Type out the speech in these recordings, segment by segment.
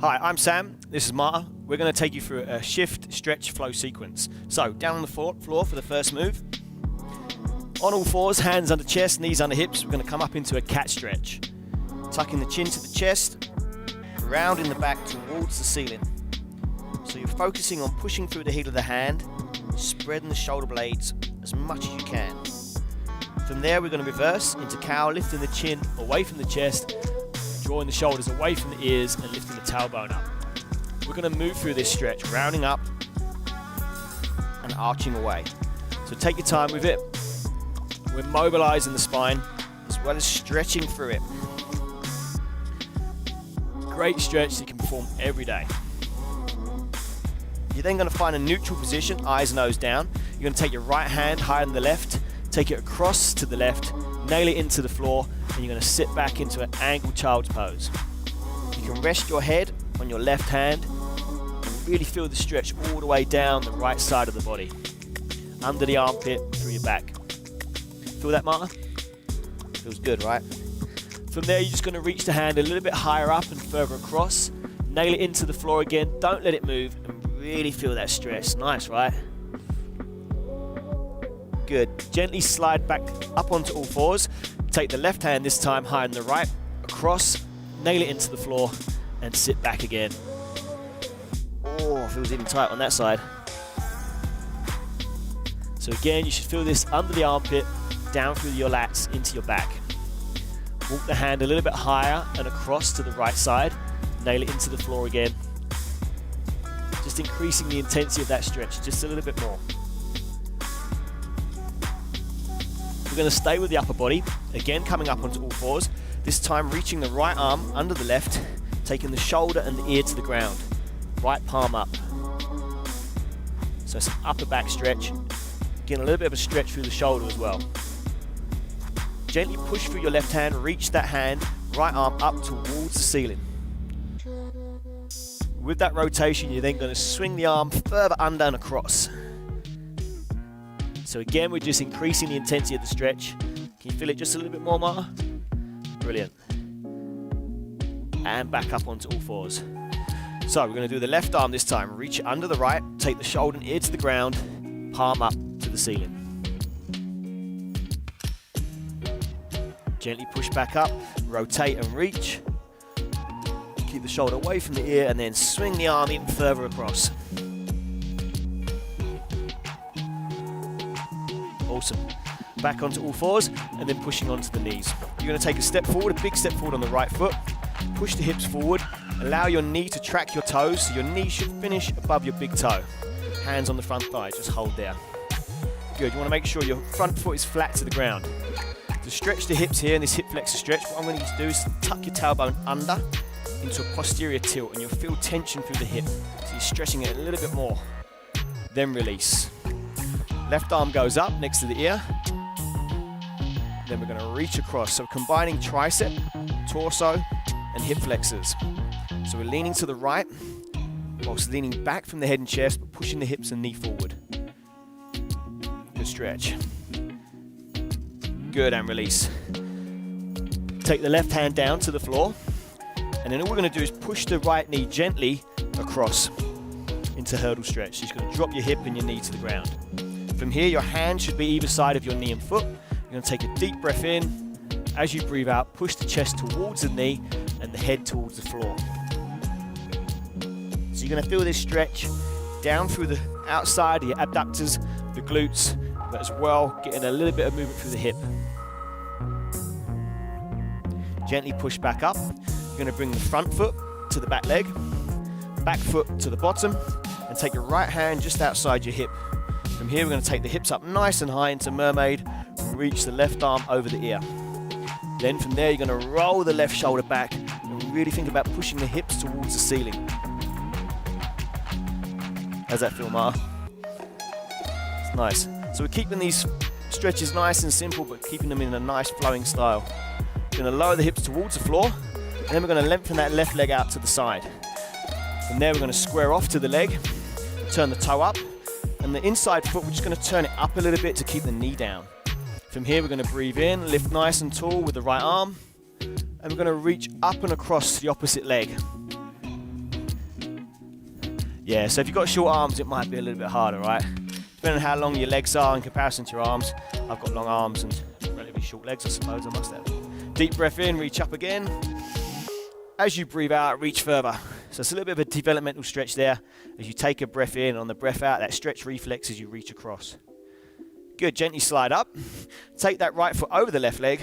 Hi, I'm Sam, this is Marta. We're going to take you through a shift, stretch, flow sequence. So, down on the floor for the first move. On all fours, hands under chest, knees under hips, we're going to come up into a cat stretch. Tucking the chin to the chest, rounding the back towards the ceiling. So you're focusing on pushing through the heel of the hand, spreading the shoulder blades as much as you can. From there, we're going to reverse into cow, lifting the chin away from the chest, drawing the shoulders away from the ears and lifting the tailbone up. We're going to move through this stretch, rounding up and arching away. So take your time with it. We're mobilizing the spine as well as stretching through it. Great stretch that you can perform every day. You're then going to find a neutral position, eyes nose down. You're going to take your right hand higher than the left, take it across to the left, nail it into the floor, and you're going to sit back into an angled child's pose. You can rest your head on your left hand and really feel the stretch all the way down the right side of the body, under the armpit, through your back. Feel that, Marta? Feels good, right? From there, you're just going to reach the hand a little bit higher up and further across, nail it into the floor again, don't let it move, and really feel that stretch. Nice, right? Good. Gently slide back up onto all fours. Take the left hand this time higher than the right, across, nail it into the floor, and sit back again. Oh, feels even tight on that side. So again, you should feel this under the armpit, down through your lats, into your back. Walk the hand a little bit higher and across to the right side, nail it into the floor again. Just increasing the intensity of that stretch just a little bit more. We're going to stay with the upper body, again coming up onto all fours, this time reaching the right arm under the left, taking the shoulder and the ear to the ground, right palm up. So some upper back stretch, getting a little bit of a stretch through the shoulder as well. Gently push through your left hand, reach that hand, right arm up towards the ceiling. With that rotation, you're then going to swing the arm further under and across. So again, we're just increasing the intensity of the stretch. Can you feel it just a little bit more, Marta? Brilliant. And back up onto all fours. So we're going to do the left arm this time. Reach it under the right, take the shoulder and ear to the ground, palm up to the ceiling. Gently push back up, rotate and reach. Keep the shoulder away from the ear and then swing the arm even further across. Awesome. Back onto all fours and then pushing onto the knees. You're going to take a step forward, a big step forward on the right foot. Push the hips forward. Allow your knee to track your toes so your knee should finish above your big toe. Hands on the front thigh, just hold there. Good. You want to make sure your front foot is flat to the ground. To stretch the hips here in this hip flexor stretch, what I'm going to do is tuck your tailbone under into a posterior tilt and you'll feel tension through the hip. So you're stretching it a little bit more. Then release. Left arm goes up next to the ear. Then we're going to reach across. So combining tricep, torso, and hip flexors. So we're leaning to the right, whilst leaning back from the head and chest, but pushing the hips and knee forward. Good stretch. Good, and release. Take the left hand down to the floor, and then all we're going to do is push the right knee gently across into hurdle stretch. So you're going to drop your hip and your knee to the ground. From here, your hand should be either side of your knee and foot. You're going to take a deep breath in. As you breathe out, push the chest towards the knee and the head towards the floor. So you're going to feel this stretch down through the outside of your abductors, the glutes, but as well getting a little bit of movement through the hip. Gently push back up. You're going to bring the front foot to the back leg, back foot to the bottom, and take your right hand just outside your hip. From here, we're going to take the hips up nice and high into mermaid, and reach the left arm over the ear. Then from there, you're going to roll the left shoulder back and really think about pushing the hips towards the ceiling. How's that feel, Marta? It's nice. So we're keeping these stretches nice and simple, but keeping them in a nice flowing style. We're going to lower the hips towards the floor, and then we're going to lengthen that left leg out to the side. From there, we're going to square off to the leg, turn the toe up, and the inside foot, we're just going to turn it up a little bit to keep the knee down. From here, we're going to breathe in, lift nice and tall with the right arm, And we're going to reach up and across to the opposite leg. Yeah, so if you've got short arms, it might be a little bit harder, right? Depending on how long your legs are in comparison to your arms. I've got long arms and relatively short legs, I suppose I must have. Deep breath in, reach up again. As you breathe out, reach further. So it's a little bit of a developmental stretch there. As you take a breath in, on the breath out, that stretch reflex as you reach across. Good, gently slide up. Take that right foot over the left leg.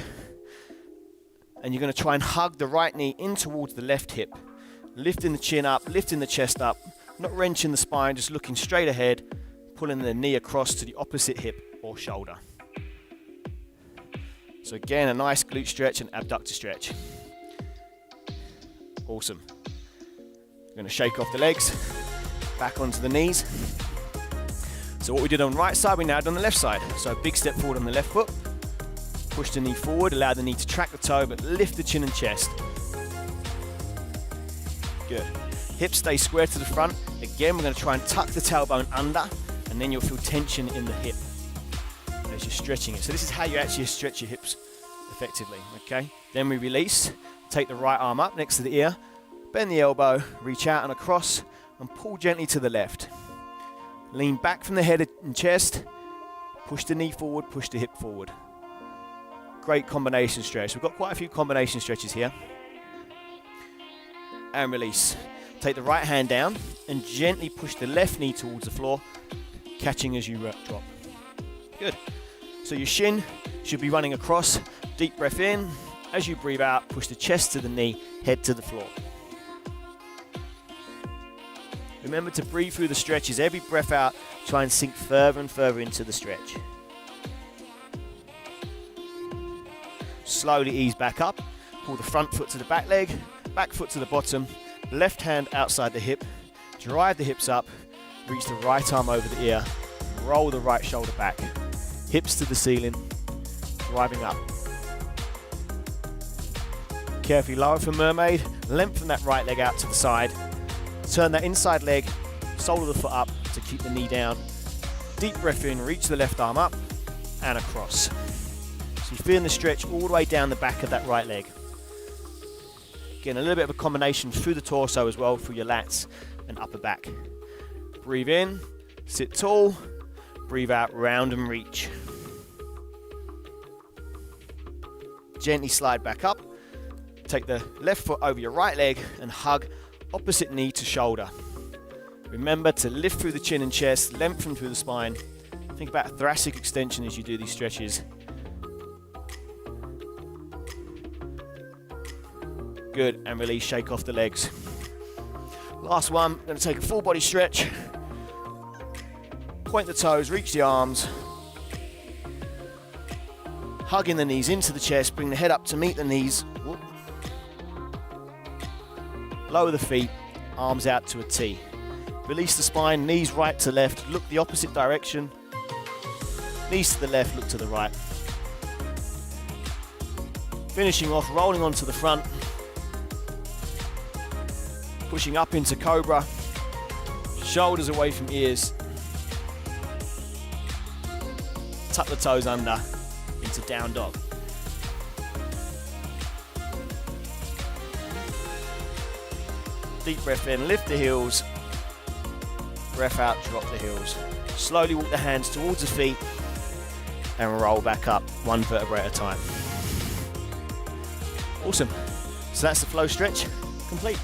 And you're going to try and hug the right knee in towards the left hip. Lifting the chin up, lifting the chest up. Not wrenching the spine, just looking straight ahead. Pulling the knee across to the opposite hip or shoulder. So again, a nice glute stretch and abductor stretch. Awesome. We're going to shake off the legs. Back onto the knees. So what we did on the right side, we now did on the left side. So a big step forward on the left foot. Push the knee forward, allow the knee to track the toe, but lift the chin and chest. Good. Hips stay square to the front. Again, we're going to try and tuck the tailbone under, and then you'll feel tension in the hip as you're stretching it. So this is how you actually stretch your hips effectively, okay? Then we release, take the right arm up next to the ear, bend the elbow, reach out and across, and pull gently to the left. Lean back from the head and chest, push the knee forward, push the hip forward. Great combination stretch. We've got quite a few combination stretches here. And release. Take the right hand down and gently push the left knee towards the floor, catching as you drop. Good. So your shin should be running across. Deep breath in. As you breathe out, push the chest to the knee, head to the floor. Remember to breathe through the stretches. Every breath out, try and sink further and further into the stretch. Slowly ease back up. Pull the front foot to the back leg, back foot to the bottom, left hand outside the hip, drive the hips up, reach the right arm over the ear, roll the right shoulder back, hips to the ceiling, driving up. Carefully lower for mermaid, lengthen that right leg out to the side, turn that inside leg, sole of the foot up to keep the knee down. Deep breath in, reach the left arm up and across. So you're feeling the stretch all the way down the back of that right leg. Again, a little bit of a combination through the torso as well, through your lats and upper back. Breathe in, sit tall, breathe out, round and reach. Gently slide back up. Take the left foot over your right leg and hug opposite knee to shoulder. Remember to lift through the chin and chest, lengthen through the spine. Think about thoracic extension as you do these stretches. Good, and release, shake off the legs. Last one, I'm going to take a full body stretch. Point the toes, reach the arms. Hugging the knees into the chest, bring the head up to meet the knees. Whoop. Lower the feet, arms out to a T. Release the spine, knees right to left, look the opposite direction. Knees to the left, look to the right. Finishing off, rolling onto the front. Pushing up into cobra, shoulders away from ears. Tuck the toes under into down dog. Deep breath in, lift the heels. Breath out, drop the heels. Slowly walk the hands towards the feet and roll back up, one vertebrae at a time. Awesome. So that's the flow stretch complete.